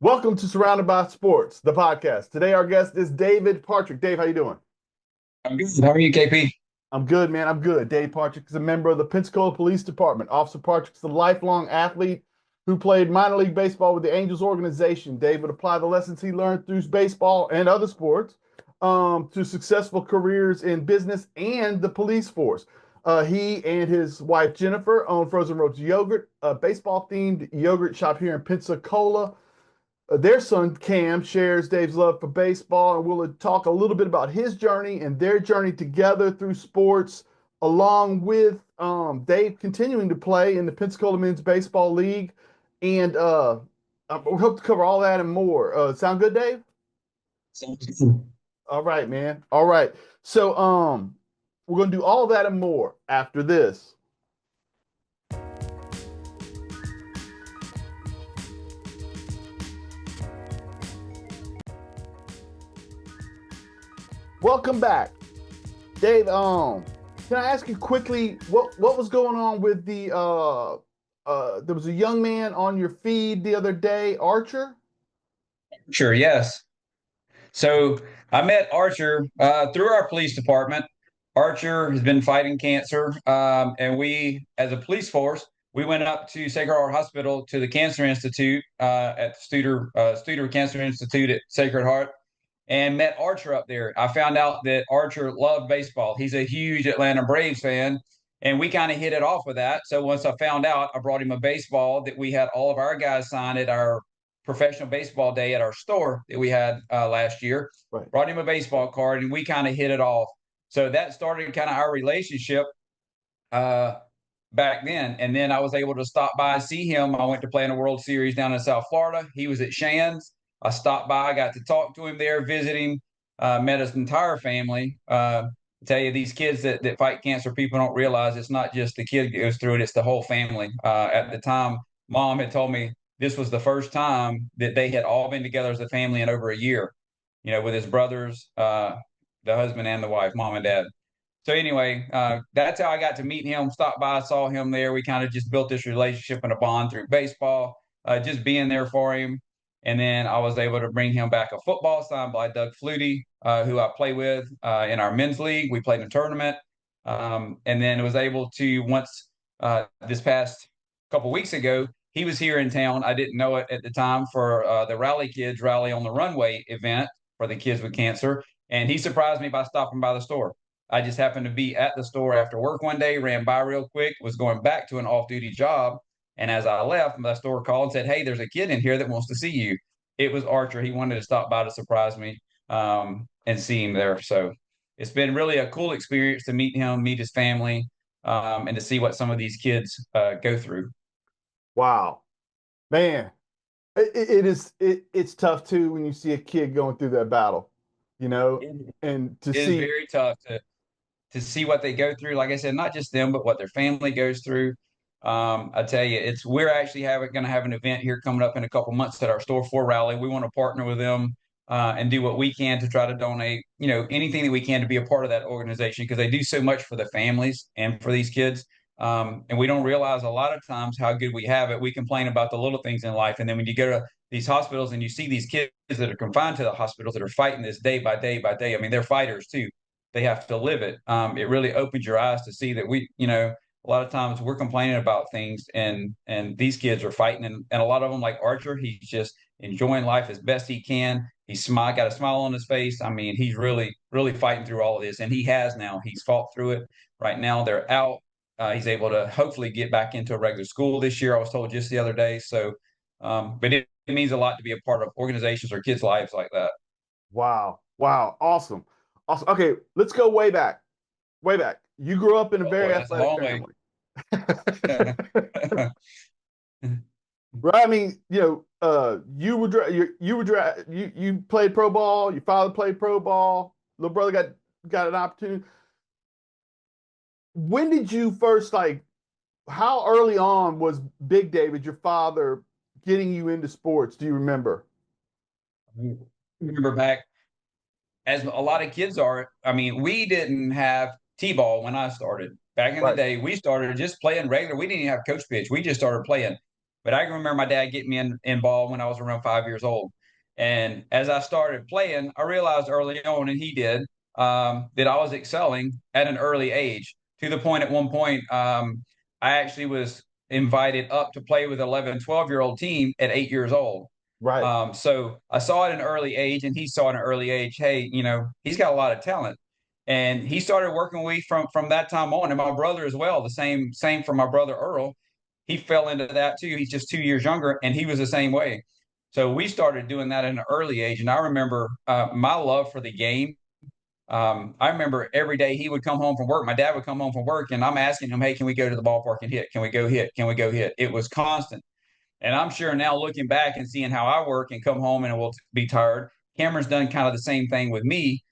Welcome to Surrounded by Sports, the podcast. Today our guest is David Partrick. Dave, how you doing? I'm good. How are you, KP? I'm good, man. I'm good. Dave Partrick is a member of the Pensacola Police Department. Officer Partrick is a lifelong athlete who played minor league baseball with the Angels organization. David applied the lessons he learned through baseball and other sports to successful careers in business and the police force. He and his wife Jennifer own Frozen Ropes Yogurt, a baseball-themed yogurt shop here in Pensacola. Their son Cam shares Dave's love for baseball, and we'll talk a little bit about his journey and their journey together through sports, along with Dave continuing to play in the Pensacola Men's Baseball League. And we hope to cover all that and more. Sound good, Dave? Sounds good. All right, man. All right. So we're gonna do all that and more after this. Welcome back. Dave, can I ask you quickly what was going on with there was a young man on your feed the other day, Archer? Sure, yes. So I met Archer through our police department. Archer has been fighting cancer, and we, as a police force, we went up to Sacred Heart Hospital to the Cancer Institute at the Studer Cancer Institute at Sacred Heart, and met Archer up there. I found out that Archer loved baseball. He's a huge Atlanta Braves fan, and we kind of hit it off with that. So once I found out, I brought him a baseball that we had all of our guys sign at our professional baseball day at our store that we had last year. Right. Brought him a baseball card, and we kind of hit it off. So that started kind of our relationship uh, back then. And then I was able to stop by and see him. I went to play in a World Series down in South Florida. He was at Shands. I stopped by, got to talk to him there, visit him, met his entire family. Tell you, these kids that fight cancer, people don't realize it's not just the kid that goes through it, it's the whole family. At the time, mom had told me this was the first time that they had all been together as a family in over a year, with his brothers, the husband and the wife, mom and dad. So anyway, that's how I got to meet him. Stopped by, saw him there. We kind of just built this relationship and a bond through baseball, just being there for him. And then I was able to bring him back a football signed by Doug Flutie, who I play with in our men's league. We played in a tournament, and then was able to once this past couple weeks ago. He was here in town. I didn't know it at the time for the Rally Kids Rally on the Runway event for the kids with cancer, and he surprised me by stopping by the store. I just happened to be at the store after work one day, ran by real quick, was going back to an off duty job. And as I left, the store called and said, "Hey, there's a kid in here that wants to see you." It was Archer. He wanted to stop by to surprise me and see him there. So it's been really a cool experience to meet him, meet his family, and to see what some of these kids go through. Wow, man, it's tough too when you see a kid going through that battle, you know, It and to is see. very tough to see what they go through. Like I said, not just them, but what their family goes through. I tell you, we're actually going to have an event here coming up in a couple months at our store for Rally. We want to partner with them and do what we can to try to donate, anything that we can to be a part of that organization because they do so much for the families and for these kids. And we don't realize a lot of times how good we have it. We complain about the little things in life, and then when you go to these hospitals and you see these kids that are confined to the hospitals that are fighting this day by day by day. I mean, they're fighters too. They have to live it. It really opens your eyes to see that a lot of times we're complaining about things and these kids are fighting and a lot of them like Archer, he's just enjoying life as best he can. Got a smile on his face. I mean, he's really, really fighting through all of this. And he has now. He's fought through it. Right now they're out. He's able to hopefully get back into a regular school this year. I was told just the other day. So but it means a lot to be a part of organizations or kids' lives like that. Wow. Wow. Awesome. Awesome. Okay, let's go way back. Way back. You grew up in a Oh very boy, that's a athletic long way. family. Right. I mean, you played pro ball, your father played pro ball, little brother got an opportunity. When did you first how early on was Big David, your father, getting you into sports? Do you remember? Remember back as a lot of kids are. I mean, we didn't have T-ball when I started. Back in the Right. day, we started just playing regular. We didn't even have coach pitch. We just started playing. But I can remember my dad getting me in ball when I was around 5 years old. And as I started playing, I realized early on, and he did, that I was excelling at an early age, to the point at one point, I actually was invited up to play with 11, 12-year-old team at 8 years old. Right. So I saw at an early age, and he saw at an early age, hey, he's got a lot of talent. And he started working with me from that time on, and my brother as well. The same for my brother Earl. He fell into that too. He's just 2 years younger, and he was the same way. So we started doing that at an early age. And I remember my love for the game. I remember every day he would come home from work. My dad would come home from work, and I'm asking him, "Hey, can we go to the ballpark and hit? Can we go hit? Can we go hit?" It was constant. And I'm sure now looking back and seeing how I work and come home and will be tired, Cameron's done kind of the same thing with me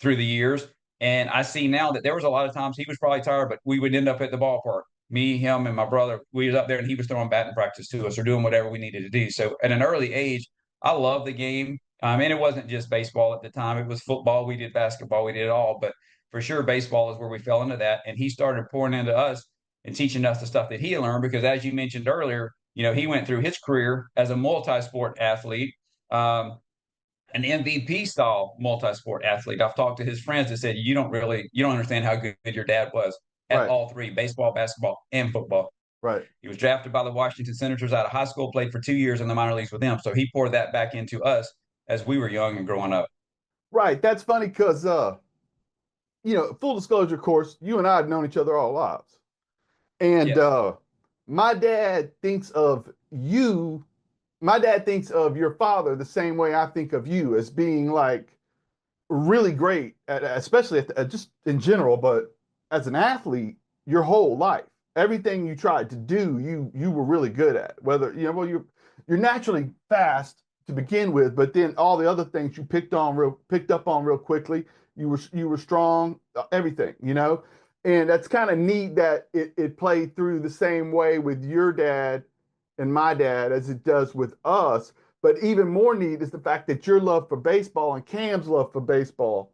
through the years. And I see now that there was a lot of times he was probably tired, but we would end up at the ballpark. Me, him, and my brother, we was up there and he was throwing batting practice to us or doing whatever we needed to do. So at an early age, I love the game. And it wasn't just baseball at the time. It was football. We did basketball. We did it all. But for sure, baseball is where we fell into that. And he started pouring into us and teaching us the stuff that he learned because, as you mentioned earlier, he went through his career as a multi-sport athlete, an MVP style multi-sport athlete. I've talked to his friends that said, you don't understand how good your dad was at Right. all three, baseball, basketball, and football. Right. He was drafted by the Washington Senators out of high school, played for 2 years in the minor leagues with them. So he poured that back into us as we were young and growing up. Right. That's funny because, full disclosure, of course, you and I have known each other all our lives. And Yes. my dad thinks of you, my dad thinks of your father the same way I think of you, as being like really great, especially just in general, but as an athlete, your whole life, everything you tried to do, you were really good at. Whether well, you're naturally fast to begin with, but then all the other things you picked up on real quickly. You were strong, everything, and that's kind of neat that it played through the same way with your dad and my dad as it does with us. But even more neat is the fact that your love for baseball and Cam's love for baseball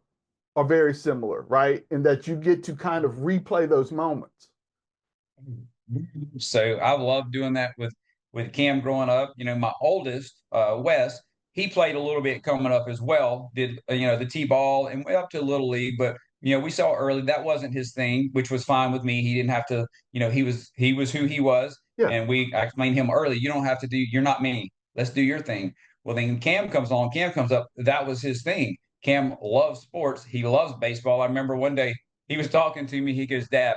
are very similar, right? And that you get to kind of replay those moments. So I love doing that with Cam growing up. My oldest, Wes, he played a little bit coming up as well. Did the T-ball and went up to little league, but we saw early that wasn't his thing, which was fine with me. He didn't have to. He was who he was, Yeah, and I explained him early. You don't have to do. You're not me. Let's do your thing. Well, then Cam comes on. Cam comes up. That was his thing. Cam loves sports. He loves baseball. I remember one day he was talking to me. He goes, "Dad,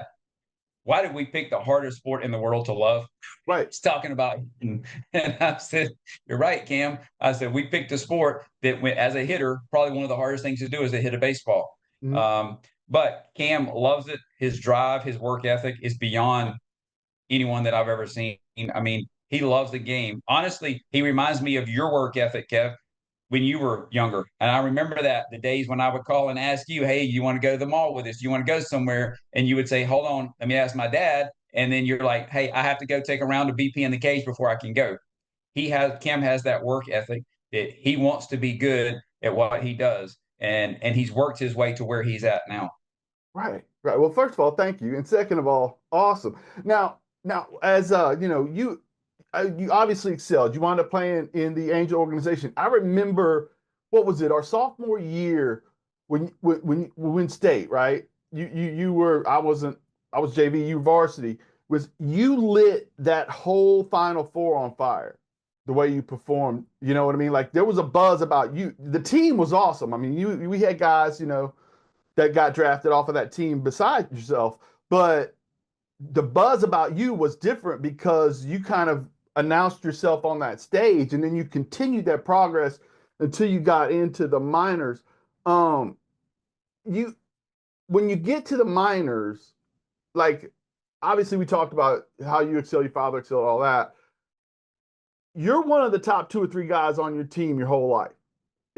why did we pick the hardest sport in the world to love?" right. He's talking about, and I said, "You're right, Cam." I said, "We picked a sport that, as a hitter, probably one of the hardest things to do is to hit a baseball." Mhm. But Cam loves it. His drive, his work ethic is beyond anyone that I've ever seen. I mean, he loves the game. Honestly, he reminds me of your work ethic, Kev, when you were younger. And I remember that the days when I would call and ask you, "Hey, you want to go to the mall with us? You want to go somewhere?" And you would say, "Hold on, let me ask my dad." And then you're like, "Hey, I have to go take a round of BP in the cage before I can go." Cam has that work ethic that he wants to be good at what he does. And he's worked his way to where he's at now. Right, right. Well, first of all, thank you, and second of all, awesome. Now, as you obviously excelled. You wound up playing in the Angel organization. I remember, what was it, our sophomore year when we win state, right? You were I was JV, you varsity. Was you lit that whole Final Four on fire? The way you performed, you know what I mean? Like there was a buzz about you. The team was awesome. I mean, we had guys, that got drafted off of that team besides yourself. But the buzz about you was different because you kind of announced yourself on that stage and then you continued that progress until you got into the minors. Um, you when you get to the minors, like obviously we talked about how you excel, your father excelled, all that. You're one of the top two or three guys on your team your whole life,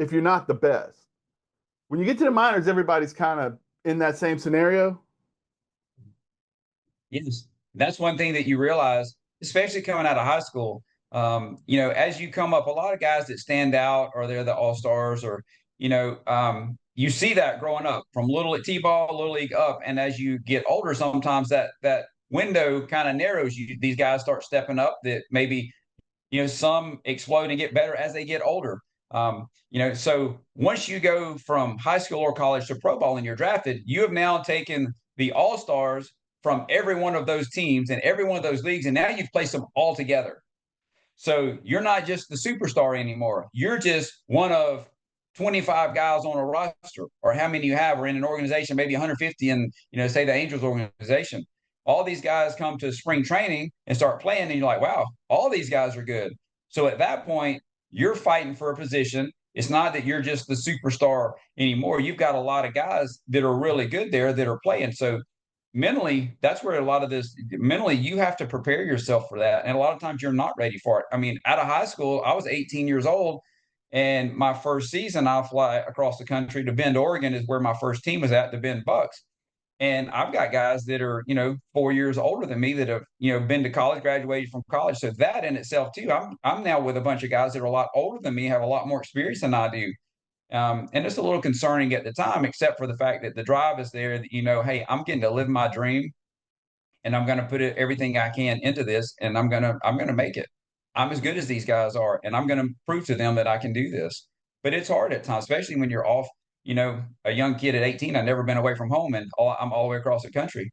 if you're not the best. When you get to the minors, everybody's kind of in that same scenario. Yes. That's one thing that you realize, especially coming out of high school. As you come up, a lot of guys that stand out or they're the all stars, or you see that growing up from little T-ball, little league up, and as you get older, sometimes that window kind of narrows. These guys start stepping up that maybe, some explode and get better as they get older. So once you go from high school or college to pro ball and you're drafted, you have now taken the all stars from every one of those teams and every one of those leagues, and now you've placed them all together. So you're not just the superstar anymore. You're just one of 25 guys on a roster, or how many you have, or in an organization, maybe 150 in, say the Angels organization. All these guys come to spring training and start playing, and you're like, wow, all these guys are good. So at that point, you're fighting for a position. It's not that you're just the superstar anymore. You've got a lot of guys that are really good there that are playing. So mentally, that's where a lot of this mentally, you have to prepare yourself for that. And a lot of times you're not ready for it. I mean, out of high school, I was 18 years old. And my first season, I fly across the country to Bend, Oregon, is where my first team was at, the Bend Bucks. And I've got guys that are, 4 years older than me that have, been to college, graduated from college. So that in itself too, I'm now with a bunch of guys that are a lot older than me, have a lot more experience than I do. And it's a little concerning at the time, except for the fact that the drive is there that, hey, I'm getting to live my dream and I'm going to put everything I can into this, and I'm going to make it. I'm as good as these guys are, and I'm going to prove to them that I can do this. But it's hard at times, especially when you're off, a young kid at 18. I've never been away from home, and I'm all the way across the country.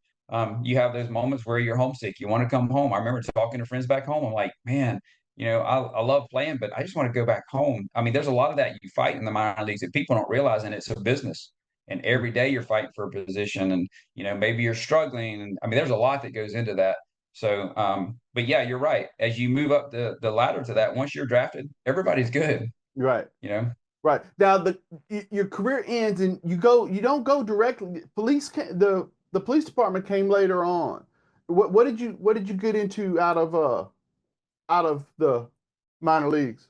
You have those moments where you're homesick. You want to come home. I remember talking to friends back home. I'm like, man, I love playing, but I just want to go back home. I mean, there's a lot of that you fight in the minor leagues that people don't realize, and it's a business. And every day you're fighting for a position, and maybe you're struggling. And I mean, there's a lot that goes into that. So, but yeah, you're right. As you move up the ladder to that, once you're drafted, everybody's good. Right. You know. Right. Now your career ends and you don't go directly. The police department came later on. What did you get into out of the minor leagues?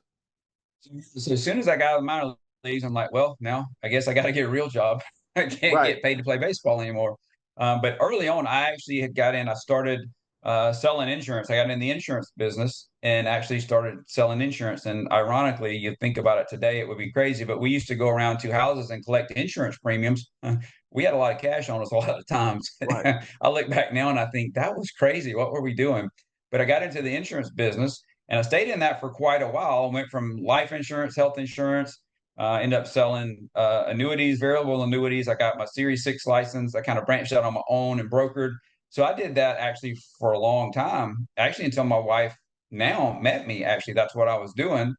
So as soon as I got out of the minor leagues, I'm like, well, now I guess I got to get a real job. I can't Right. get paid to play baseball anymore. But early on, I actually had got in. I started selling insurance. I got in the insurance business and actually started selling insurance. And ironically, you think about it today, it would be crazy, but we used to go around to houses and collect insurance premiums. We had a lot of cash on us a lot of times. Right. I look back now and I think that was crazy. What were we doing? But I got into the insurance business and I stayed in that for quite a while. I went from life insurance, health insurance, ended up selling annuities, variable annuities. I got my Series 6 license. I kind of branched out on my own and brokered. So I did that actually for a long time, actually until my wife now met me. Actually, that's what I was doing.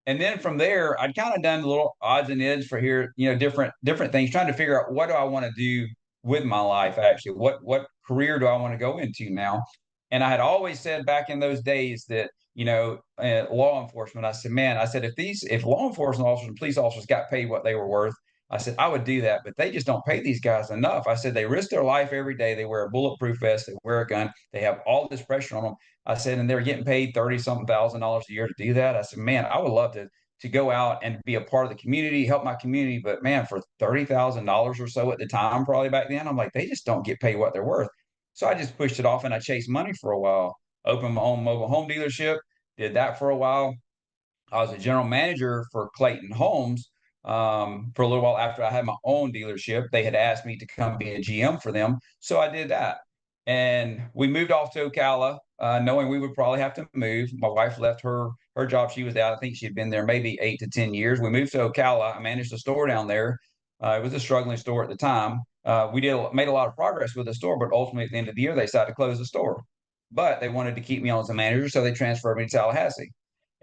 And then from there, I'd kind of done little odds and ends for here, different things, trying to figure out what do I want to do with my life. Actually, what career do I want to go into now? And I had always said back in those days that law enforcement. I said, man, I said if law enforcement officers and police officers got paid what they were worth, I said I would do that, but they just don't pay these guys enough. I said they risk their life every day. They wear a bulletproof vest. They wear a gun. They have all this pressure on them. I said, and they're getting paid 30 something $1,000 a year to do that. I said, man, I would love to go out and be a part of the community, help my community. But man, for $30,000 or so at the time, probably back then, I'm like, they just don't get paid what they're worth. So I just pushed it off and I chased money for a while. Opened my own mobile home dealership, did that for a while. I was a general manager for Clayton Homes for a little while after I had my own dealership. They had asked me to come be a GM for them. So I did that. And we moved off to Ocala, knowing we would probably have to move. My wife left her job. She was out. I think she'd been there maybe 8 to 10 years. We moved to Ocala. I managed a store down there. It was a struggling store at the time. We made a lot of progress with the store, but ultimately at the end of the year, they decided to close the store. But they wanted to keep me on as a manager, so they transferred me to Tallahassee.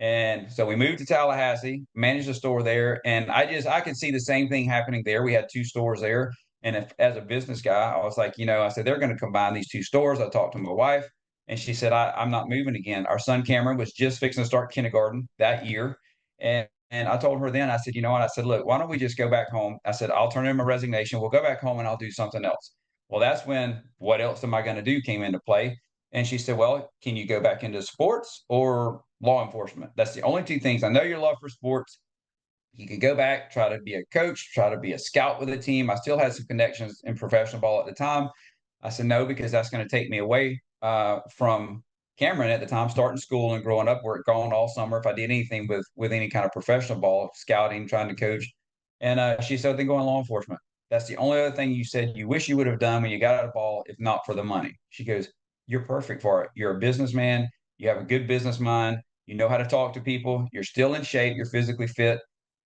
And so we moved to Tallahassee, managed a store there, and I could see the same thing happening there. We had two stores there, and as a business guy, I was like, I said they're going to combine these two stores. I talked to my wife, and she said I'm not moving again. Our son Cameron was just fixing to start kindergarten that year, and I told her then, I said, you know what? I said, look, why don't we just go back home? I said, I'll turn in my resignation. We'll go back home and I'll do something else. Well, that's when what else am I going to do came into play. And she said, well, can you go back into sports or law enforcement? That's the only two things. I know your love for sports. You could go back, try to be a coach, try to be a scout with a team. I still had some connections in professional ball at the time. I said, no, because that's going to take me away from Cameron at the time, starting school and growing up, work gone all summer. If I did anything with any kind of professional ball, scouting, trying to coach. And she said, then go in law enforcement. That's the only other thing you said you wish you would have done when you got out of ball, if not for the money. She goes, you're perfect for it. You're a businessman. You have a good business mind. You know how to talk to people. You're still in shape. You're physically fit.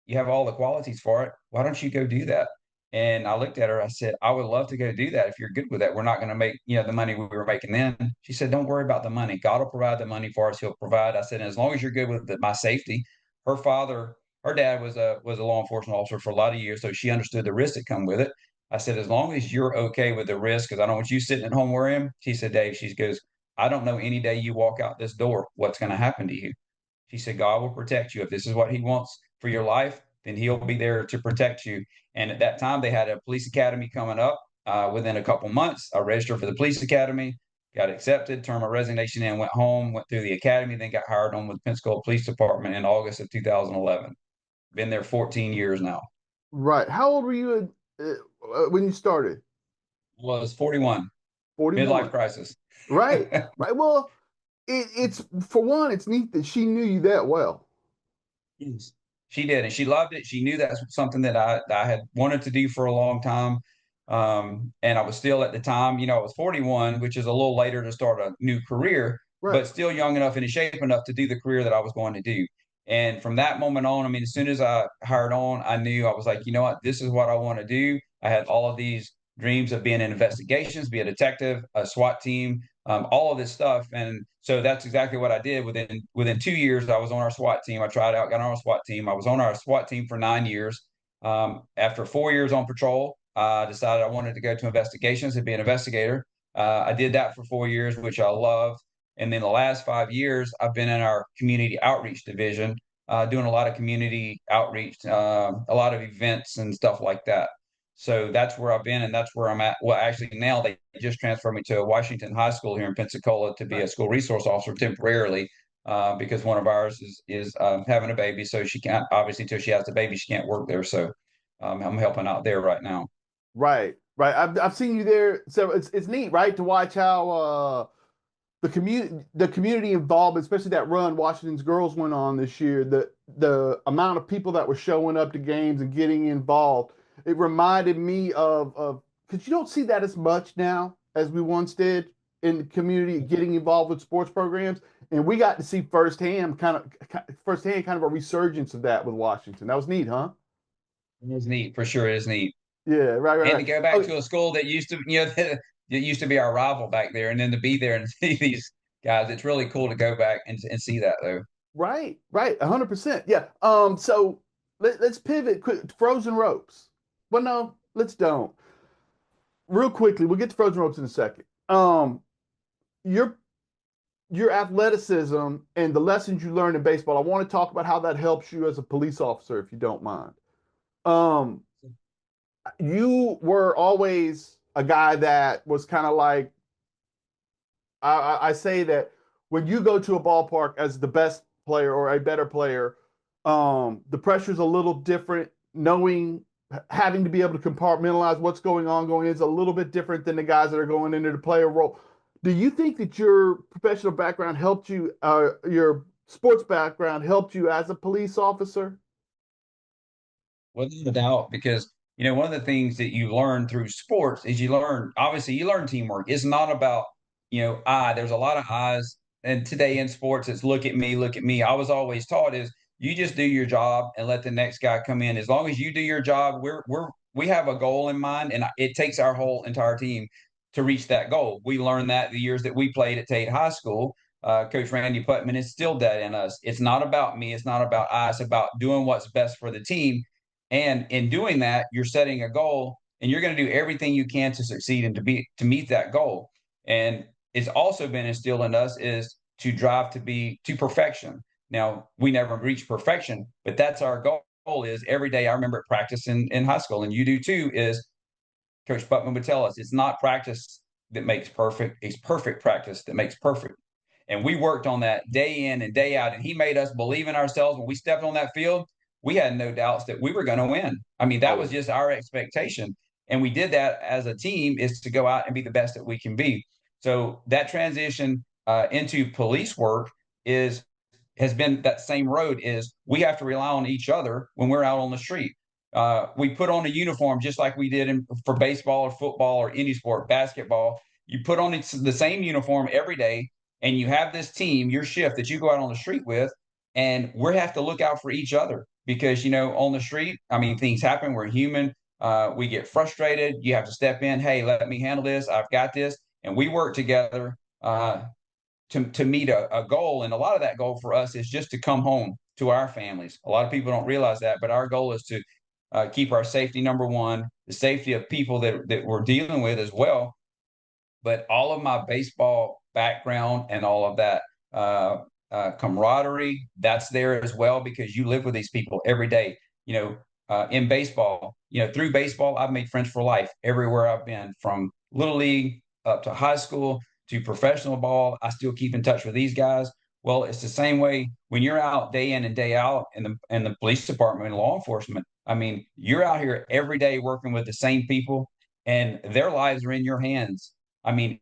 You have all the qualities for it. Why don't you go do that? And I looked at her. I said, I would love to go do that if you're good with that. We're not going to make, the money we were making then. She said, don't worry about the money. God will provide the money for us. He'll provide. I said, as long as you're good with my safety. Her father, her dad was a law enforcement officer for a lot of years, so she understood the risks that come with it. I said, as long as you're okay with the risk, because I don't want you sitting at home worrying. She said, Dave, she goes, I don't know any day you walk out this door, what's going to happen to you. She said, God will protect you. If this is what he wants for your life, then he'll be there to protect you. And at that time, they had a police academy coming up. Within a couple months, I registered for the police academy, got accepted, turned my resignation in, went home, went through the academy, then got hired on with the Pensacola Police Department in August of 2011. Been there 14 years now. Right. How old were you when you started? Was 41, midlife 41. crisis. Right. Right. Well, it's for one, it's neat that she knew you that well. Yes. She did, and she loved it. She knew that's something that I had wanted to do for a long time. And I was still at the time, I was 41, which is a little later to start a new career, Right. but still young enough and in shape enough to do the career that I was going to do. And from that moment on, I mean, as soon as I hired on, I knew I was like, you know what, this is what I want to do. I had all of these dreams of being in investigations, be a detective, a SWAT team, all of this stuff. And so that's exactly what I did. Within 2 years, I was on our SWAT team. I tried out, got on our SWAT team. I was on our SWAT team for 9 years. After 4 years on patrol, I decided I wanted to go to investigations and be an investigator. I did that for 4 years, which I loved. And then the last 5 years, I've been in our community outreach division, doing a lot of community outreach, a lot of events and stuff like that. So that's where I've been, and that's where I'm at. Well, actually, now they just transferred me to Washington High School here in Pensacola to be Right. a school resource officer temporarily, because one of ours is having a baby, so she can't, obviously, until she has the baby, she can't work there. So I'm helping out there right now. Right. Right. I've seen you there. So it's neat, right, to watch how the community involvement, especially that run Washington's girls went on this year, the amount of people that were showing up to games and getting involved, it reminded me of because you don't see that as much now as we once did in the community getting involved with sports programs. And we got to see firsthand kind of a resurgence of that with Washington. That was neat, huh? It is neat, for sure. It is neat. Yeah, right, right, And to right. go back Okay, to a school that used to, that used to be our rival back there, and then to be there and see these guys, it's really cool to go back and see that though. right, right, 100%. Yeah. So let's pivot quick. Frozen ropes. Well, no, let's don't. Real quickly, we'll get to frozen ropes in a second. Your your athleticism and the lessons you learned in baseball. I want to talk about how that helps you as a police officer, if you don't mind. Um, you were always a guy that was kind of like I say that when you go to a ballpark as the best player or a better player, the pressure's a little different. Knowing, having to be able to compartmentalize what's going on going is a little bit different than the guys that are going into to play a role. Do you think that your professional background helped you, your sports background helped you as a police officer? Without a doubt, because one of the things that you learn through sports is you learn teamwork. It's not about, there's a lot of eyes. And today in sports, it's look at me, look at me. I was always taught is you just do your job and let the next guy come in. As long as you do your job, we have a goal in mind, and it takes our whole entire team to reach that goal. We learned that the years that we played at Tate High School. Coach Randy Putman instilled that in us. It's not about me. It's not about us. It's about doing what's best for the team, and in doing that, you're setting a goal and you're going to do everything you can to succeed and to meet that goal. And it's also been instilled in us is to drive to perfection. Now, we never reach perfection, but that's our goal is every day. I remember at practice in high school, and you do too, is Coach Putman would tell us it's not practice that makes perfect, it's perfect practice that makes perfect. And we worked on that day in and day out. And he made us believe in ourselves. When we stepped on that field, we had no doubts that we were going to win. I mean, that Oh was yeah. just our expectation. And we did that as a team is to go out and be the best that we can be. So that transition into police work is has been that same road is we have to rely on each other when we're out on the street. We put on a uniform just like we did for baseball or football or any sport, basketball. you put on the same uniform every day, and you have this team, your shift that you go out on the street with, and we have to look out for each other because on the street, I mean, things happen. We're human. We get frustrated. You have to step in. Hey, let me handle this. I've got this, and we work together to meet a goal. And a lot of that goal for us is just to come home to our families. A lot of people don't realize that, but our goal is to keep our safety number one, the safety of people that we're dealing with as well. But all of my baseball background and all of that camaraderie, that's there as well because you live with these people every day. In baseball, through baseball, I've made friends for life everywhere I've been, from little league up to high school to professional ball. I still keep in touch with these guys. Well, it's the same way when you're out day in and day out in the police department and law enforcement. I mean, you're out here every day working with the same people, and their lives are in your hands. I mean,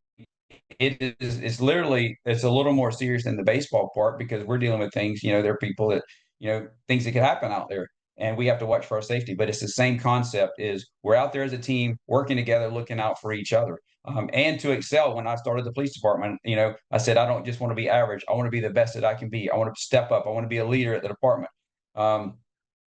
it's literally, it's a little more serious than the baseball part because we're dealing with things, there are people that, things that could happen out there and we have to watch for our safety. But it's the same concept is we're out there as a team working together, looking out for each other. And to excel, when I started the police department, I said, I don't just want to be average. I want to be the best that I can be. I want to step up. I want to be a leader at the department. Um,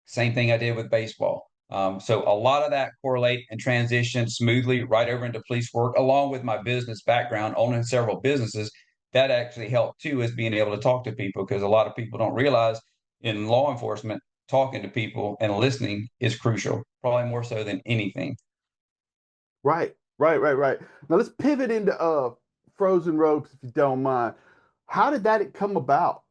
Same thing I did with baseball. So a lot of that correlate and transition smoothly right over into police work, along with my business background, owning several businesses. That actually helped too, is being able to talk to people because a lot of people don't realize in law enforcement, talking to people and listening is crucial, probably more so than anything. Right, right. Now let's pivot into frozen ropes, if you don't mind. How did that come about?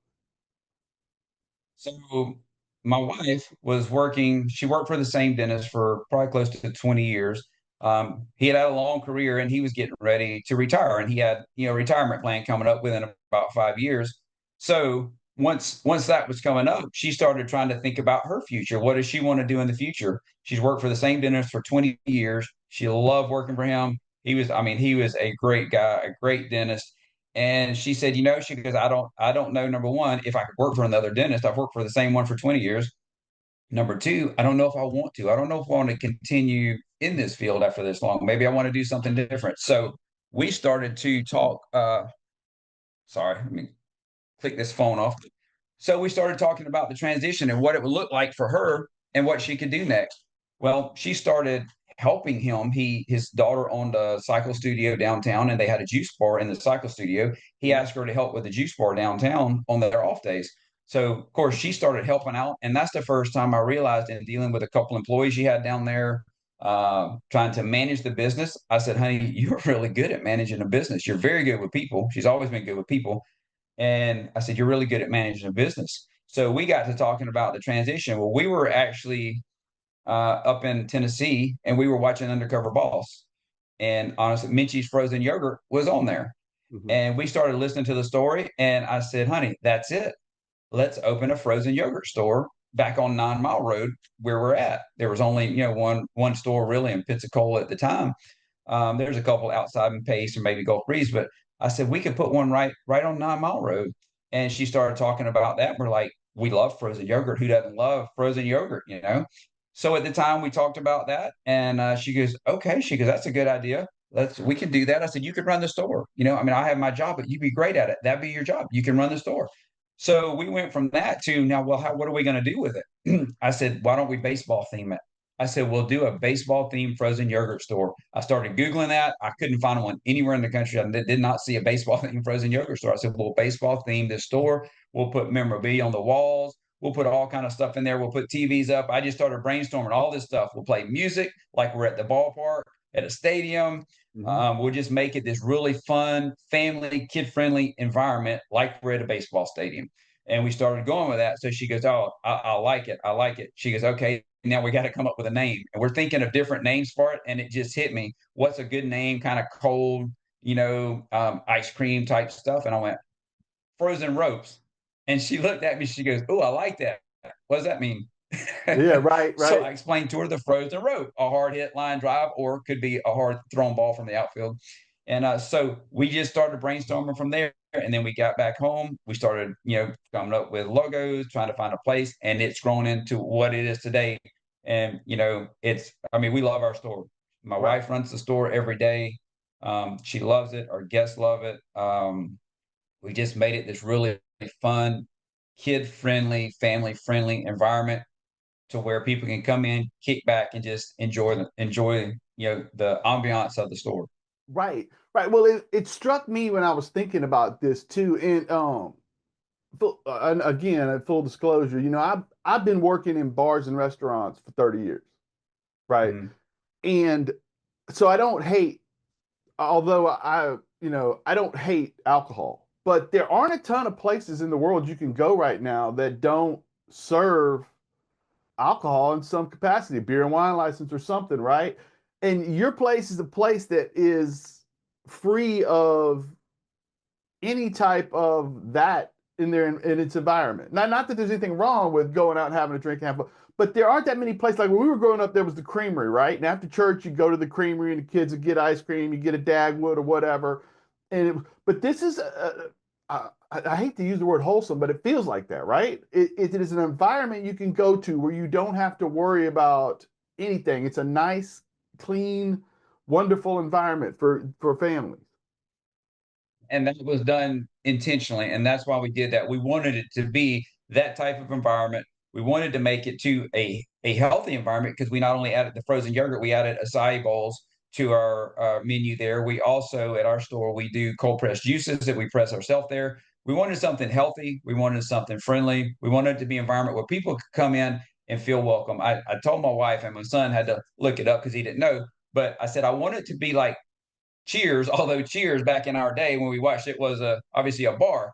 So my wife was working, she worked for the same dentist for probably close to 20 years. He had a long career and he was getting ready to retire and he had, a retirement plan coming up within about 5 years. So once that was coming up, she started trying to think about her future. What does she want to do in the future? She's worked for the same dentist for 20 years. She loved working for him. He was a great guy, a great dentist. And she said, she goes, I don't know, number one, if I could work for another dentist. I've worked for the same one for 20 years. Number two, I don't know if I want to. I don't know if I want to continue in this field after this long. Maybe I want to do something different. So we started to talk. Sorry, let me click this phone off. So we started talking about the transition and what it would look like for her and what she could do next. Well, she started helping him. His daughter owned a cycle studio downtown and they had a juice bar in the cycle studio. He asked her to help with the juice bar downtown on their off days. So of course she started helping out. And that's the first time I realized in dealing with a couple employees she had down there, trying to manage the business. I said, honey, you're really good at managing a business. You're very good with people. She's always been good with people. And I said, you're really good at managing a business. So we got to talking about the transition. Well, we were actually up in Tennessee and we were watching Undercover Boss. And honestly, Minchie's frozen yogurt was on there. Mhm. And we started listening to the story. And I said, honey, that's it. Let's open a frozen yogurt store back on 9 Mile Road where we're at. There was only, one store really in Pensacola at the time. There's a couple outside in Pace or maybe Gulf Breeze, but I said we could put one right on 9 Mile Road. And she started talking about that. We're like, we love frozen yogurt. Who doesn't love frozen yogurt? So at the time we talked about that, and she goes, okay. She goes, that's a good idea. We can do that. I said, you could run the store. I have my job, but you'd be great at it. That'd be your job. You can run the store. So we went from that to now, well, what are we going to do with it? I said, why don't we baseball theme it? I said, we'll do a baseball themed frozen yogurt store. I started Googling that. I couldn't find one anywhere in the country. I did not see a baseball themed frozen yogurt store. I said, we'll baseball theme this store. We'll put memorabilia on the walls. We'll put all kind of stuff in there. We'll put TVs up. I just started brainstorming all this stuff. We'll play music like we're at the ballpark, at a stadium. Mhm. We'll just make it this really fun, family, kid-friendly environment like we're at a baseball stadium. And we started going with that. So she goes, oh, I like it. I like it. She goes, okay, now we got to come up with a name. And we're thinking of different names for it. And it just hit me. What's a good name? Kind of cold, ice cream type stuff. And I went, frozen ropes. And she looked at me. She goes, oh, I like that. What does that mean? Yeah, right, So right. I explained to her the frozen rope, a hard hit line drive, or it could be a hard thrown ball from the outfield. And so we just started brainstorming from there. And then we got back home. We started, coming up with logos, trying to find a place, and it's grown into what it is today. And, we love our store. My Right. wife runs the store every day. She loves it. Our guests love it. We just made it this really fun, kid friendly, family friendly environment to where people can come in, kick back, and just enjoy the ambiance of the store. Right, right. Well, it struck me when I was thinking about this too. And and again, full disclosure, I've been working in bars and restaurants for 30 years, right? Mhm. And so I don't hate, although I don't hate alcohol, but there aren't a ton of places in the world you can go right now that don't serve alcohol in some capacity, beer and wine license or something, right? And your place is a place that is free of any type of that in there in its environment. Not that there's anything wrong with going out and having a drink and have, but there aren't that many places. Like when we were growing up, there was the creamery, right? And after church, you go to the creamery and the kids would get ice cream, you get a Dagwood or whatever. But this is, I hate to use the word wholesome, but it feels like that, right? It is an environment you can go to where you don't have to worry about anything. It's a nice, clean, wonderful environment for families. And that was done intentionally, and that's why we did that. We wanted it to be that type of environment. We wanted to make it to a healthy environment because we not only added the frozen yogurt, we added acai bowls to our menu there. We also at our store we do cold pressed juices that we press ourselves there. We wanted something healthy. We wanted something friendly. We wanted it to be an environment where people could come in and feel welcome. I told my wife, and my son had to look it up because he didn't know, but I said I want it to be like Cheers, although Cheers back in our day when we watched it was obviously a bar,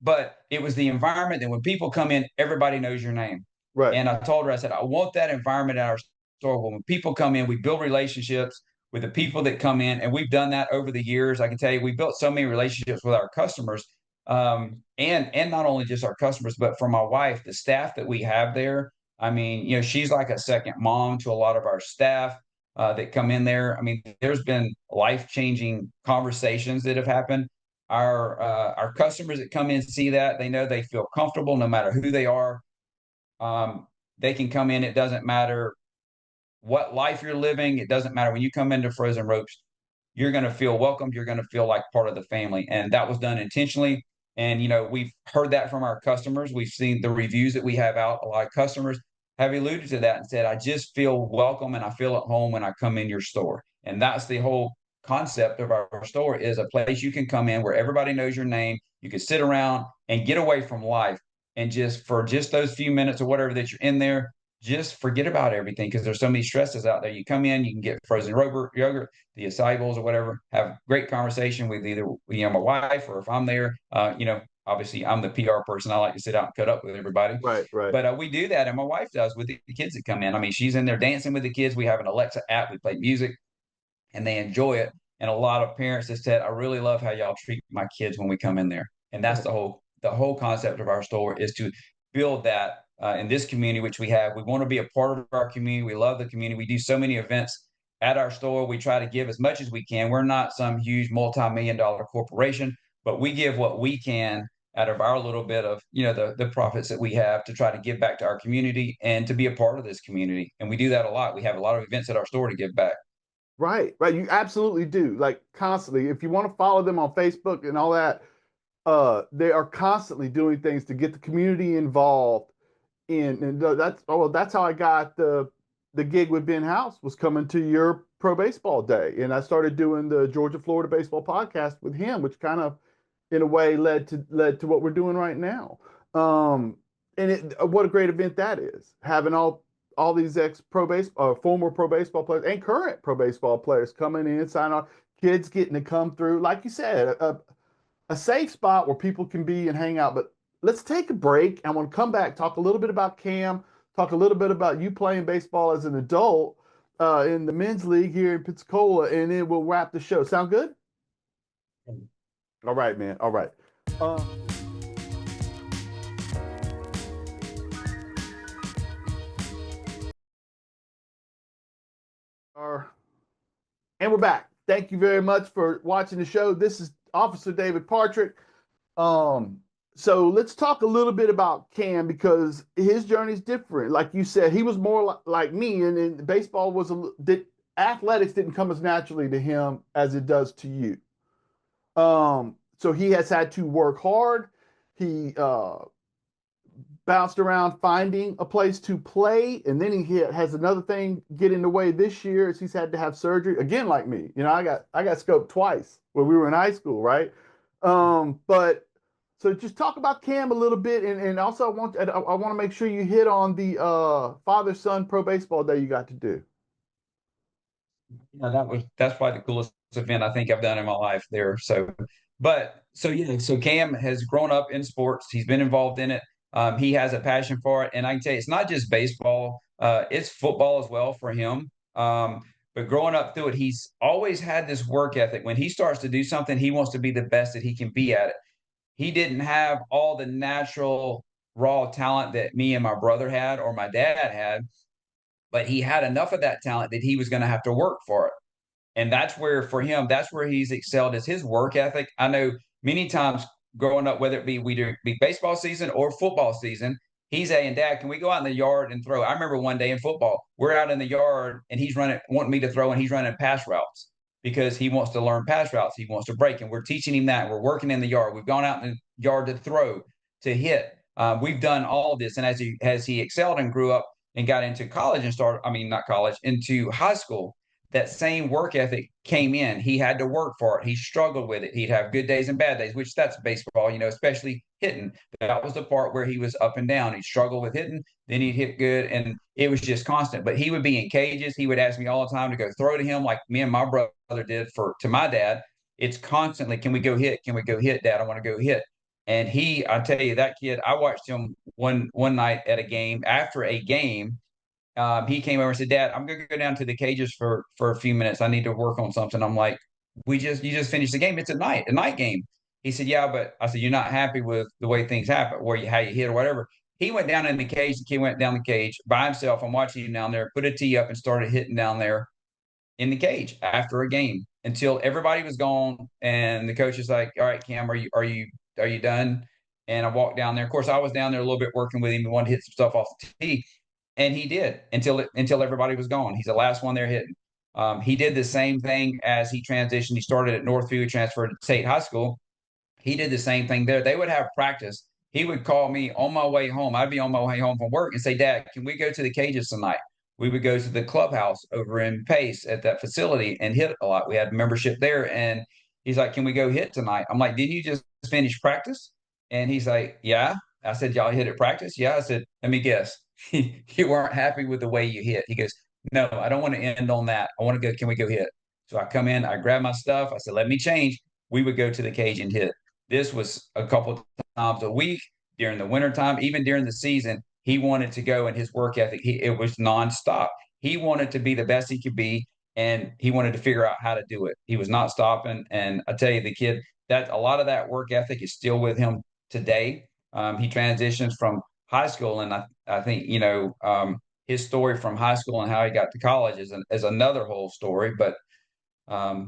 but it was the environment that when people come in, everybody knows your name. Right. And I told her, I said, I want that environment in our store. When people come in, we build relationships with the people that come in, and we've done that over the years. I can tell you, we built so many relationships with our customers, and not only just our customers, but for my wife, the staff that we have there. I mean, she's like a second mom to a lot of our staff that come in there. I mean, there's been life changing conversations that have happened. Our customers that come in see that they know they feel comfortable no matter who they are. Um, they can come in. It doesn't matter what life you're living. It doesn't matter when you come into Frozen Ropes. You're going to feel welcomed. You're going to feel like part of the family, and that was done intentionally. And we've heard that from our customers. We've seen the reviews that we have out. A lot of customers have alluded to that and said, "I just feel welcome and I feel at home when I come in your store." And that's the whole concept of our store is a place you can come in where everybody knows your name. You can sit around and get away from life and just for just those few minutes or whatever that you're in there, just forget about everything because there's so many stresses out there. You come in, you can get frozen yogurt, the acai bowls or whatever, have great conversation with either my wife or if I'm there, obviously I'm the PR person. I like to sit out and cut up with everybody. Right, right. But we do that, and my wife does with the kids that come in. I mean, she's in there dancing with the kids. We have an Alexa app. We play music, and they enjoy it. And a lot of parents have said, "I really love how y'all treat my kids when we come in there." And that's Right. the whole concept of our store is to build that in this community, which we have. We want to be a part of our community. We love the community. We do so many events at our store. We try to give as much as we can. We're not some huge multi-million-dollar corporation, but we give what we can out of our little bit of the profits that we have to try to give back to our community and to be a part of this community. And we do that a lot. We have a lot of events at our store to give back. Right, right. You absolutely do. Like constantly. If you want to follow them on Facebook and all that, they are constantly doing things to get the community involved in, and that's how I got the gig with Ben House was coming to your pro baseball day. And I started doing the Georgia Florida baseball podcast with him, which kind of in a way led to what we're doing right now. Um, and what a great event that is, having all these ex pro baseball, former pro baseball players and current pro baseball players coming in, sign on, kids getting to come through, like you said, a safe spot where people can be and hang out. But let's take a break. I want to come back, talk a little bit about Cam, talk a little bit about you playing baseball as an adult in the men's league here in Pensacola, and then we'll wrap the show. Sound good? All right, man. All right. Um, our, and we're back. Thank you very much for watching the show. This is Officer David Partrick. Um, so let's talk a little bit about Cam because his journey is different. Like you said, he was more like me, and baseball was athletics didn't come as naturally to him as it does to you. So he has had to work hard. He bounced around finding a place to play, and then he has another thing get in the way this year is he's had to have surgery again, like me. You know, I got scoped twice when we were in high school, right? But so just talk about Cam a little bit, and also I want to make sure you hit on the father son pro baseball day you got to do. Yeah, that's probably the coolest event I think I've done in my life there. So Cam has grown up in sports. He's been involved in it. He has a passion for it, and I can tell you, it's not just baseball. It's football as well for him. But growing up through it, he's always had this work ethic. When he starts to do something, he wants to be the best that he can be at it. He didn't have all the natural raw talent that me and my brother had or my dad had, but he had enough of that talent that he was going to have to work for it. And that's where, for him, that's where he's excelled, is his work ethic. I know many times growing up, whether it be we do be baseball season or football season, he's saying, Dad, can we go out in the yard and throw? I remember one day in football, we're out in the yard and he's running, wanting me to throw, and he's running pass routes because he wants to learn pass routes. He wants to break, and we're teaching him that. We're working in the yard. We've gone out in the yard to throw, to hit. We've done all of this. And as he excelled and grew up and got into college and started, I mean, not college, into high school, that same work ethic came in. He had to work for it. He struggled with it. He'd have good days and bad days, which that's baseball, especially hitting. That was the part where he was up and down. He'd struggle with hitting, then he'd hit good, and it was just constant. But he would be in cages. He would ask me all the time to go throw to him, like me and my brother did to my dad. It's constantly, can we go hit? Can we go hit, Dad? I want to go hit. And I tell you, that kid, I watched him one night at a game, after a game. He came over and said, Dad, I'm gonna go down to the cages for a few minutes. I need to work on something. I'm like, you just finished the game. It's a night game. He said, Yeah, but I said, you're not happy with the way things happen, how you hit or whatever. He went down in the cage. The kid went down the cage by himself. I'm watching him down there, put a tee up and started hitting down there in the cage after a game until everybody was gone. And the coach is like, All right, Cam, are you done? And I walked down there. Of course, I was down there a little bit working with him and wanted to hit some stuff off the tee. And he did until everybody was gone. He's the last one there hitting. He did the same thing as he transitioned. He started at Northview, transferred to State High School. He did the same thing there. They would have practice. He would call me on my way home. I'd be on my way home from work and say, Dad, can we go to the cages tonight? We would go to the clubhouse over in Pace at that facility and hit a lot. We had membership there. And he's like, Can we go hit tonight? I'm like, Didn't you just finish practice? And he's like, Yeah. I said, Y'all hit at practice? Yeah. I said, Let me guess. You weren't happy with the way you hit. He goes, No, I don't want to end on that. I want to go, Can we go hit? So I come in, I grab my stuff. I said, Let me change. We would go to the cage and hit. This was a couple times a week during the wintertime, even during the season. He wanted to go, and his work ethic, it was nonstop. He wanted to be the best he could be, and he wanted to figure out how to do it. He was not stopping. And I tell you, the kid, that a lot of that work ethic is still with him today. He transitions from high school, and I think, his story from high school and how he got to college is another whole story. But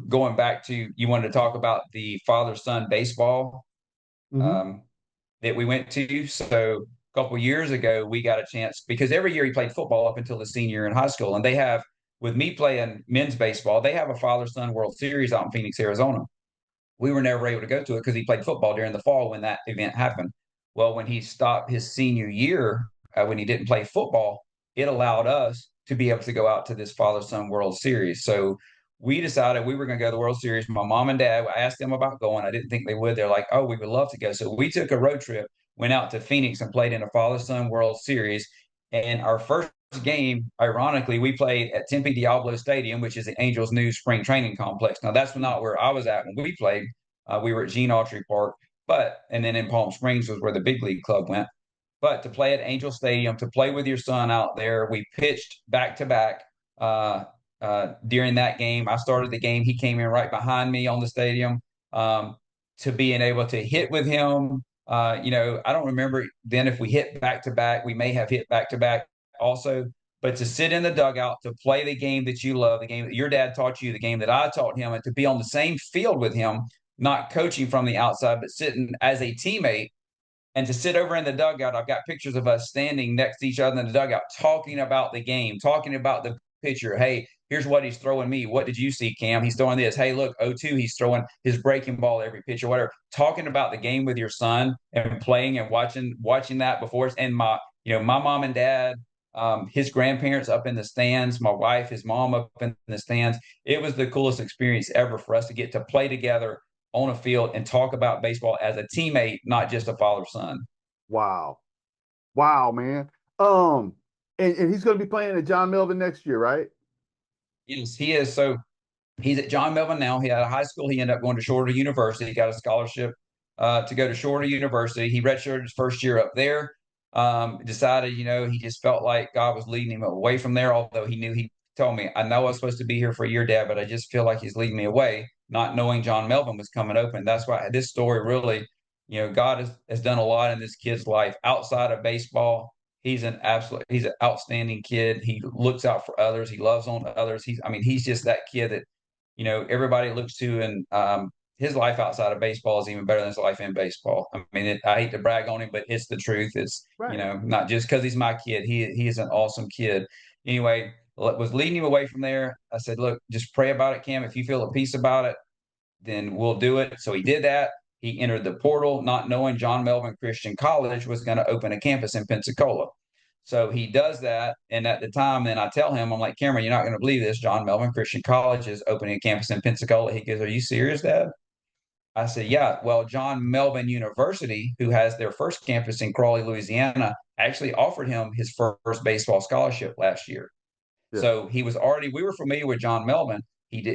going back to, you wanted to talk about the father son baseball Mm-hmm. um, that we went to. So a couple years ago, we got a chance, because every year he played football up until the senior year in high school. And they have, with me playing men's baseball, they have a father son World Series out in Phoenix, Arizona. We were never able to go to it because he played football during the fall when that event happened. Well, when he stopped his senior year, when he didn't play football, it allowed us to be able to go out to this father son World Series. So we decided we were going to go to the World Series. My mom and dad, I asked them about going. I didn't think they would. They're like, Oh, we would love to go. So we took a road trip, went out to Phoenix and played in a father son World Series. And our first game, ironically, we played at Tempe Diablo Stadium, which is the Angels' new spring training complex. Now, that's not where I was at when we played. We were at Gene Autry Park, and then in Palm Springs was where the big league club went. But to play at Angel Stadium, to play with your son out there, we pitched back to back. During that game, I started the game. He came in right behind me on the stadium. To being able to hit with him, I don't remember then if we hit back to back. We may have hit back to back also. But to sit in the dugout, to play the game that you love, the game that your dad taught you, the game that I taught him, and to be on the same field with him, not coaching from the outside, but sitting as a teammate, and to sit over in the dugout. I've got pictures of us standing next to each other in the dugout, talking about the game, talking about the pitcher. Hey, Here's what he's throwing me. What did you see, Cam? He's throwing this. Hey, look, 0-2, he's throwing his breaking ball every pitch or whatever. Talking about the game with your son and playing and watching that before. And my mom and dad, his grandparents up in the stands, my wife, his mom up in the stands. It was the coolest experience ever for us to get to play together on a field and talk about baseball as a teammate, not just a father son. Wow. Wow, man. Um, and he's going to be playing at John Melvin next year, right? Yes, he is. So he's at John Melvin now. He had a high school. He ended up going to Shorter University. He got a scholarship to go to Shorter University. He redshirted his first year up there. Decided, he just felt like God was leading him away from there. Although he told me, I know I was supposed to be here for a year, Dad, but I just feel like he's leading me away, not knowing John Melvin was coming open. That's why this story really, God has done a lot in this kid's life outside of baseball. He's an outstanding kid. He looks out for others. He loves on others. He's just that kid that everybody looks to, and his life outside of baseball is even better than his life in baseball. I hate to brag on him, but it's the truth. It's, Right. not just because he's my kid. He is an awesome kid. Anyway, was leading him away from there. I said, look, just pray about it, Cam. If you feel a peace about it, then we'll do it. So he did that. He entered the portal, not knowing John Melvin Christian College was going to open a campus in Pensacola. So he does that. And at the time, then I tell him, I'm like, Cameron, you're not going to believe this. John Melvin Christian College is opening a campus in Pensacola. He goes, are you serious, Dad? I said, yeah. Well, John Melvin University, who has their first campus in Crawley, Louisiana, actually offered him his first baseball scholarship last year. Yeah. So we were familiar with John Melvin.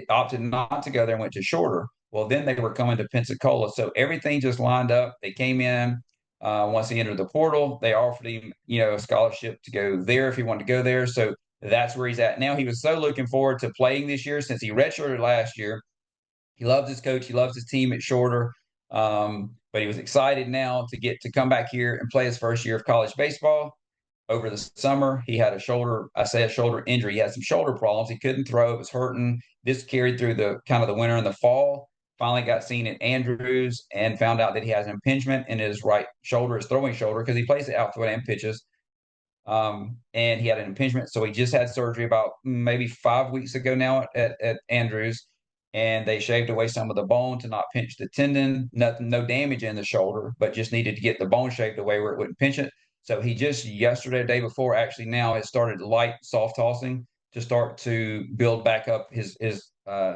Opted not to go there and went to Shorter. Well, then they were coming to Pensacola. So everything just lined up. They came in. Once he entered the portal, they offered him, a scholarship to go there if he wanted to go there. So that's where he's at now. He was so looking forward to playing this year since he redshirted last year. He loves his coach. He loves his team at Shorter. But he was excited now to get to come back here and play his first year of college baseball. Over the summer, he had a shoulder injury. He had some shoulder problems. He couldn't throw. It was hurting. This carried through the kind of the winter and the fall. Finally got seen at Andrews and found out that he has an impingement in his right shoulder, his throwing shoulder, because he plays the outfield and pitches. And he had an impingement. So he just had surgery about maybe 5 weeks ago now at Andrews. And they shaved away some of the bone to not pinch the tendon. Nothing, no damage in the shoulder, but just needed to get the bone shaved away where it wouldn't pinch it. So he just yesterday, the day before, actually now has started light soft tossing to start to build back up his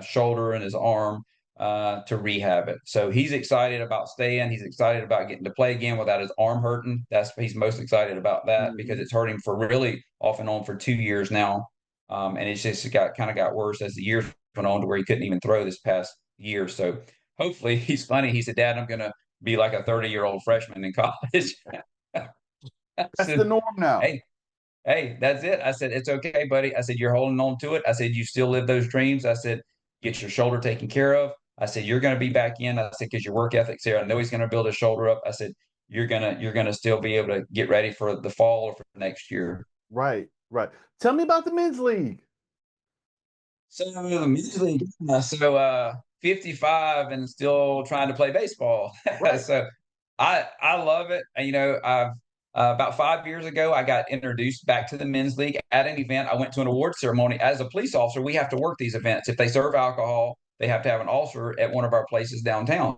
shoulder and his arm to rehab it. So he's excited about staying. He's excited about getting to play again without his arm hurting. He's most excited about that because it's hurting for really off and on for 2 years now. And it's just got worse as the years went on to where he couldn't even throw this past year. So hopefully he's funny. He said, Dad, I'm going to be like a 30-year-old freshman in college. I That's the said, norm now. hey, that's it. I said, it's okay, buddy. I said, you're holding on to it. I said, you still live those dreams. I said, get your shoulder taken care of. I said, you're going to be back in. I said, because your work ethic's there. I know he's going to build his shoulder up. I said, you're gonna still be able to get ready for the fall or for next year. Right, right. Tell me about the men's league. So the men's league, 55 and still trying to play baseball. Right. So I love it. I've about 5 years ago, I got introduced back to the men's league at an event. I went to an award ceremony. As a police officer, we have to work these events. If they serve alcohol, they have to have an officer at one of our places downtown.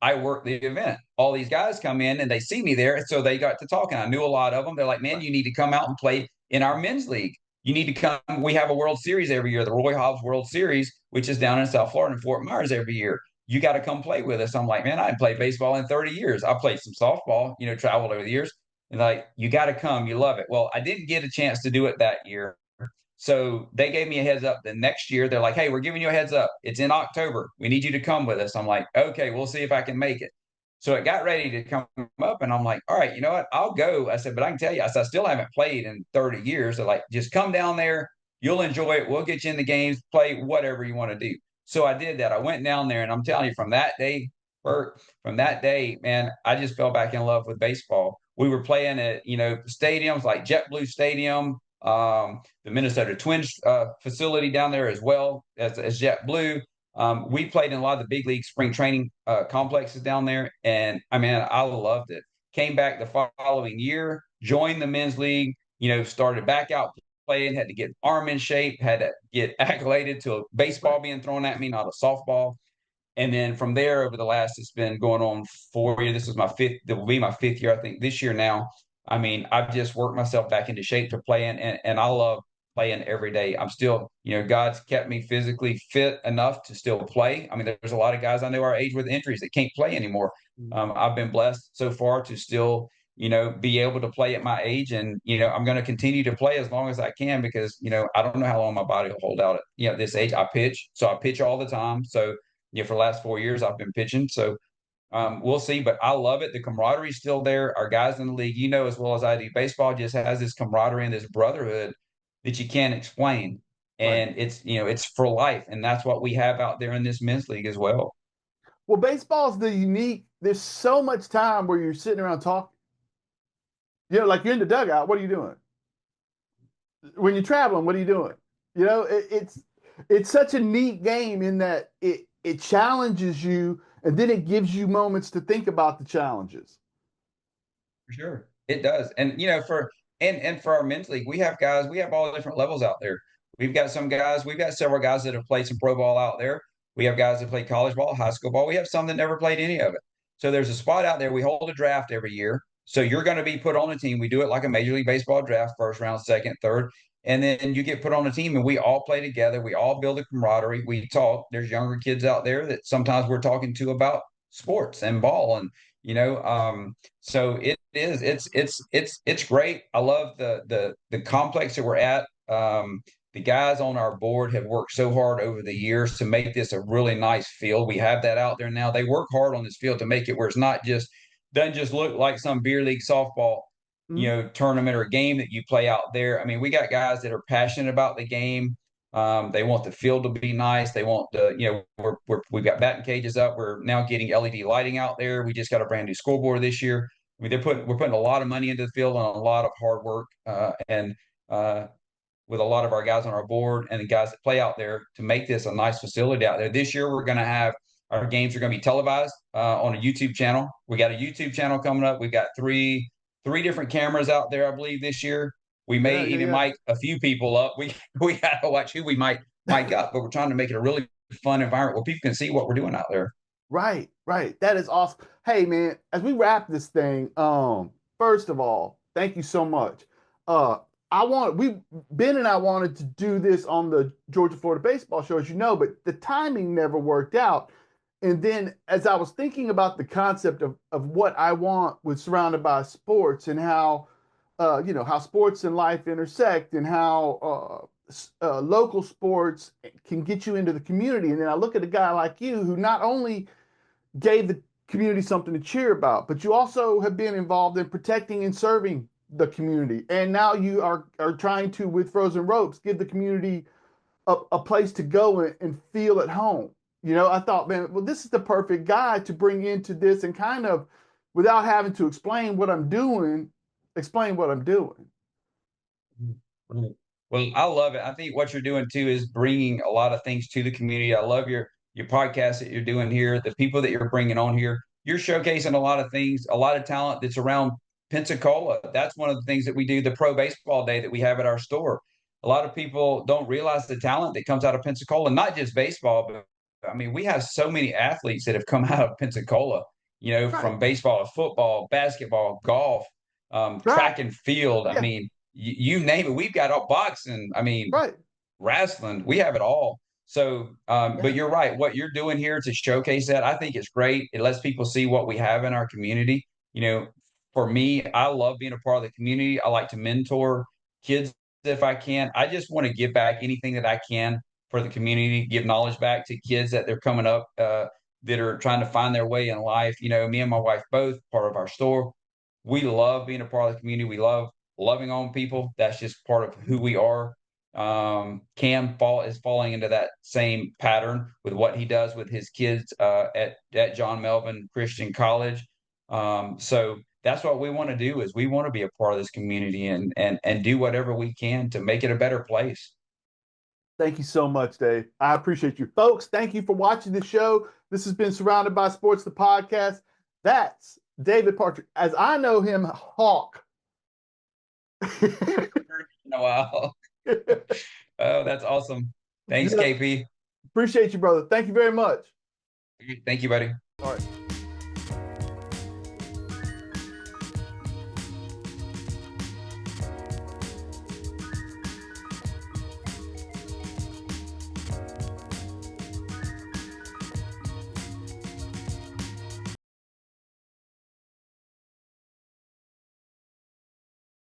I work the event. All these guys come in and they see me there. So they got to talking. I knew a lot of them. They're like, man, Right. you need to come out and play in our men's league. You need to come. We have a World Series every year, the Roy Hobbs World Series, which is down in South Florida in Fort Myers every year. You got to come play with us. I'm like, man, I haven't played baseball in 30 years. I played some softball, traveled over the years. And like, you got to come. You love it. Well, I didn't get a chance to do it that year. So they gave me a heads up the next year. They're like, hey, we're giving you a heads up. It's in October. We need you to come with us. I'm like, okay, we'll see if I can make it. So it got ready to come up, and I'm like, all right, you know what? I'll go. I said, but I can tell you, I said, I still haven't played in 30 years. They're like, just come down there. You'll enjoy it. We'll get you in the games, play whatever you want to do. So I did that. I went down there, and I'm telling you, from that day, man, I just fell back in love with baseball. We were playing at, stadiums like JetBlue Stadium, the Minnesota Twins facility down there as well as JetBlue. We played in a lot of the big league spring training complexes down there, and I loved it. Came back the following year, joined the men's league. Started back out playing, had to get arm in shape, had to get acclimated to a baseball being thrown at me, not a softball. And then from there, over the last, it's been going on 4 years. This is my fifth. It will be my fifth year, I think, this year now. I mean, I've just worked myself back into shape to playing, and I love playing every day. I'm still, God's kept me physically fit enough to still play. I mean, there's a lot of guys I know our age with injuries that can't play anymore. I've been blessed so far to still, be able to play at my age, and I'm going to continue to play as long as I can because I don't know how long my body will hold out at this age. I pitch, so I pitch all the time. So for the last 4 years, I've been pitching. So we'll see, but I love it. The camaraderie is still there. Our guys in the league, as well as I do, baseball just has this camaraderie and this brotherhood that you can't explain. Right. And it's for life. And that's what we have out there in this men's league as well. Well, baseball's the unique. There's so much time where you're sitting around talking. Like you're in the dugout. What are you doing? When you're traveling, what are you doing? It's such a neat game in that it challenges you, and then it gives you moments to think about the challenges. For sure. It does. And for our men's league, we have guys, we have all different levels out there. We've got several guys that have played some pro ball out there. We have guys that play college ball, high school ball. We have some that never played any of it. So there's a spot out there. We hold a draft every year. So you're going to be put on a team. We do it like a Major League Baseball draft, first round, second, third. And then you get put on a team and we all play together. We all build a camaraderie. We talk. There's younger kids out there that sometimes we're talking to about sports and ball. And, so it's great. I love the complex that we're at. The guys on our board have worked so hard over the years to make this a really nice field. We have that out there now. They work hard on this field to make it where it's not just doesn't just look like some beer league softball, Mm-hmm. tournament or game that you play out there. I mean, we got guys that are passionate about the game. They want the field to be nice. They want we've got batting cages up. We're now getting LED lighting out there. We just got a brand new scoreboard this year. I mean, we're putting a lot of money into the field and a lot of hard work, and with a lot of our guys on our board and the guys that play out there to make this a nice facility out there. This year, we're going to have our games are going to be televised on a YouTube channel. We got a YouTube channel coming up. We've got three different cameras out there, I believe, this year. We may even mic a few people up. We got to watch who we might mic up, but we're trying to make it a really fun environment where people can see what we're doing out there. Right, right. That is awesome. Hey, man, as we wrap this thing, first of all, thank you so much. Ben and I wanted to do this on the Georgia Florida Baseball Show, as you know, but the timing never worked out. And then as I was thinking about the concept of what I want with Surrounded by Sports and how, how sports and life intersect and how local sports can get you into the community. And then I look at a guy like you who not only gave the community something to cheer about, but you also have been involved in protecting and serving the community. And now you are trying to, with Frozen Ropes, give the community a place to go and feel at home. I thought, man, well, this is the perfect guy to bring into this and kind of, without having to explain what I'm doing, explain what I'm doing. Right. Well, I love it. I think what you're doing too is bringing a lot of things to the community. I love your podcast that you're doing here, the people that you're bringing on here. You're showcasing a lot of things, a lot of talent that's around Pensacola. That's one of the things that we do, the Pro Baseball Day that we have at our store. A lot of people don't realize the talent that comes out of Pensacola, not just baseball, but I mean, we have so many athletes that have come out of Pensacola, Right. from baseball to football, basketball, golf, Right. track and field. I Yeah. mean, you name it. We've got all boxing. I mean, Right. wrestling. We have it all. So, Yeah. but you're right. What you're doing here to showcase that, I think it's great. It lets people see what we have in our community. For me, I love being a part of the community. I like to mentor kids if I can. I just want to give back anything that I can for the community, give knowledge back to kids that they're coming up that are trying to find their way in life. Me and my wife both part of our store. We love being a part of the community. We love loving on people. That's just part of who we are. Cam is falling into that same pattern with what he does with his kids at John Melvin Christian College. So that's what we want to do is we want to be a part of this community and do whatever we can to make it a better place. Thank you so much, Dave. I appreciate you. Folks, thank you for watching the show. This has been Surrounded by Sports, the podcast. That's David Partrick. As I know him, Hawk. Wow. That's awesome. Thanks, Good. KP. Appreciate you, brother. Thank you very much. Thank you, buddy. All right.